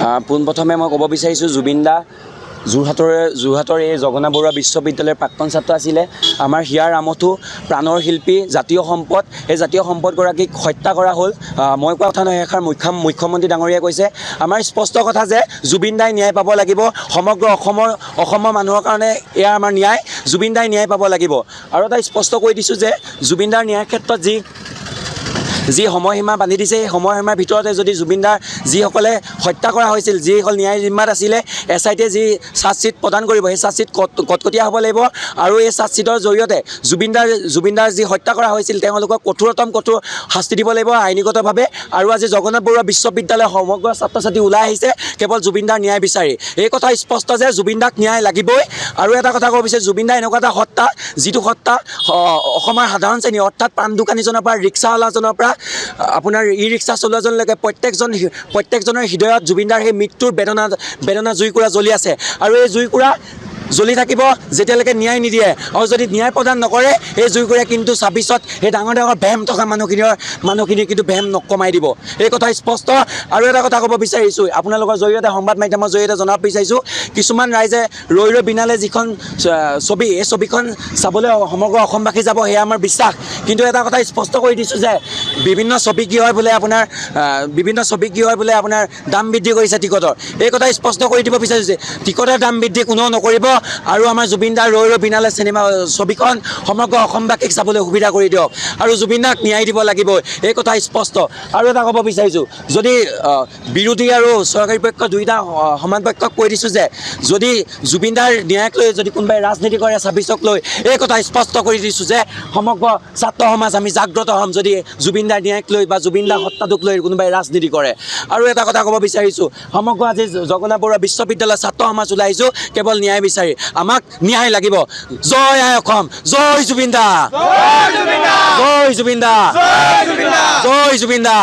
পোনপ্ৰথমে মই ক'ব বিচাৰিছোঁ জুবিন দা যোৰহাটৰ এই জগন্নাথ বৰুৱা বিশ্ববিদ্যালয়ৰ প্ৰাক্তন ছাত্ৰ আছিলে। আমাৰ হিয়াৰ আমঠু প্ৰাণৰ শিল্পী, জাতীয় সম্পদ। এই জাতীয় সম্পদগৰাকীক হত্যা কৰা হ'ল। মই কোৱা কথা নহয়, এষাৰ মুখ্যমন্ত্ৰী ডাঙৰীয়াই কৈছে। আমাৰ স্পষ্ট কথা যে জুবিন দাই ন্যায় পাব লাগিব। সমগ্ৰ অসমৰ মানুহৰ কাৰণে এয়া আমাৰ ন্যায়। জুবিন দাই ন্যায় পাব লাগিব। আৰু এটা স্পষ্ট কৈ দিছোঁ যে জুবিন দাৰ ন্যায়ৰ ক্ষেত্ৰত যি সময়সীমা বান্ধি দিছে, সেই সময়সীমাৰ ভিতৰতে যদি জুবিন দাৰ যিসকলে হত্যা কৰা হৈছিল, যিসকল ন্যায় জিম্মাত আছিলে, SIT-য়ে যি চাৰ্জশ্বিট প্ৰদান কৰিব, সেই চাৰ্জশ্বিট কটকটীয়া হ'ব লাগিব। আৰু এই চাৰ্জশ্বিটৰ জৰিয়তে জুবিন দাৰ যি হত্যা কৰা হৈছিল, তেওঁলোকক কঠোৰ শাস্তি দিব লাগিব আইনীগতভাৱে। আৰু আজি জগন্নাথ বৰুৱা বিশ্ববিদ্যালয়ৰ সমগ্ৰ ছাত্ৰ ছাত্ৰী ওলাই আহিছে কেৱল জুবিন দাৰ ন্যায় বিচাৰি। এই কথা স্পষ্ট যে জুবিন দাক ন্যায় লাগিবই। আৰু এটা কথা ক'ব বিচাৰিছোঁ, জুবিন দা এনেকুৱা এটা সত্তা, যিটো সত্তা অসমৰ সাধাৰণ শ্ৰেণী অৰ্থাৎ পাণ দোকানীজনৰ পৰা ৰিক্সাৱালাজনৰ পৰা আপোনাৰ ৰিক্সা চলোৱাজনলৈকে প্ৰত্যেকজনৰ হৃদয়ত জুবিন দাৰ সেই মৃত্যুৰ বেদনা জুইকুৰা জ্বলি আছে। আৰু এই জুইকুৰা জ্বলি থাকিব যেতিয়ালৈকে ন্যায় নিদিয়ে। আৰু যদি ন্যায় প্ৰদান নকৰে, এই জুইকুৰাই কিন্তু 26ত সেই ডাঙৰ ভেম থকা মানুহখিনিৰ কিন্তু ভেম নকমাই দিব। এই কথা স্পষ্ট। আৰু এটা কথা ক'ব বিচাৰিছোঁ, আপোনালোকৰ জৰিয়তে, সংবাদ মাধ্যমৰ জৰিয়তে জনাব বিচাৰিছোঁ, কিছুমান ৰাইজে ৰৈ বিনালে যিখন ছবি, এই ছবিখন চাবলৈ সমগ্ৰ অসমবাসী যাব, সেয়া আমাৰ বিশ্বাস। কিন্তু এটা কথা স্পষ্ট কৰি দিছোঁ যে বিভিন্ন ছবি কি হয় বোলে আপোনাৰ দাম বৃদ্ধি কৰিছে টিকটৰ। এই কথা স্পষ্ট কৰি দিব বিচাৰিছোঁ যে টিকটৰ দাম বৃদ্ধি কোনেও নকৰিব। আৰু আমাৰ জুবিন দাৰ ৰৈ বিনালে ছবিখন সমগ্ৰ অসমবাসীক চাবলৈ সুবিধা কৰি দিয়ক। আৰু জুবিন দাক ন্যায় দিব লাগিবই, এই কথা স্পষ্ট। আৰু এটা ক'ব বিচাৰিছোঁ, যদি বিৰোধী আৰু চৰকাৰী পক্ষ দুয়োটা সমান পক্ষক কৈ দিছোঁ যে যদি জুবিন দাৰ ন্যায়ক লৈ যদি কোনোবাই ৰাজনীতি কৰে 26ক লৈ, এই কথা স্পষ্ট কৰি দিছোঁ যে সমগ্ৰ ছাত্ৰ সমাজ আমি জাগ্ৰত হ'ম যদি জুবিন দাৰ ন্যায়ক লৈ বা জুবিন দাৰ হত্যাটোক লৈ কোনোবাই ৰাজনীতি কৰে। আৰু এটা কথা ক'ব বিচাৰিছোঁ, সমগ্ৰ আজি জগন্নাথ বৰুৱা বিশ্ববিদ্যালয়ৰ ছাত্ৰ সমাজ ওলাই আহিছোঁ কেৱল ন্যায় বিচাৰি। আমাক ন্যায় লাগিব। জয় আই অসম, জয় জুবিন দা, জয় জুবিন দা, জয় জুবিন দা।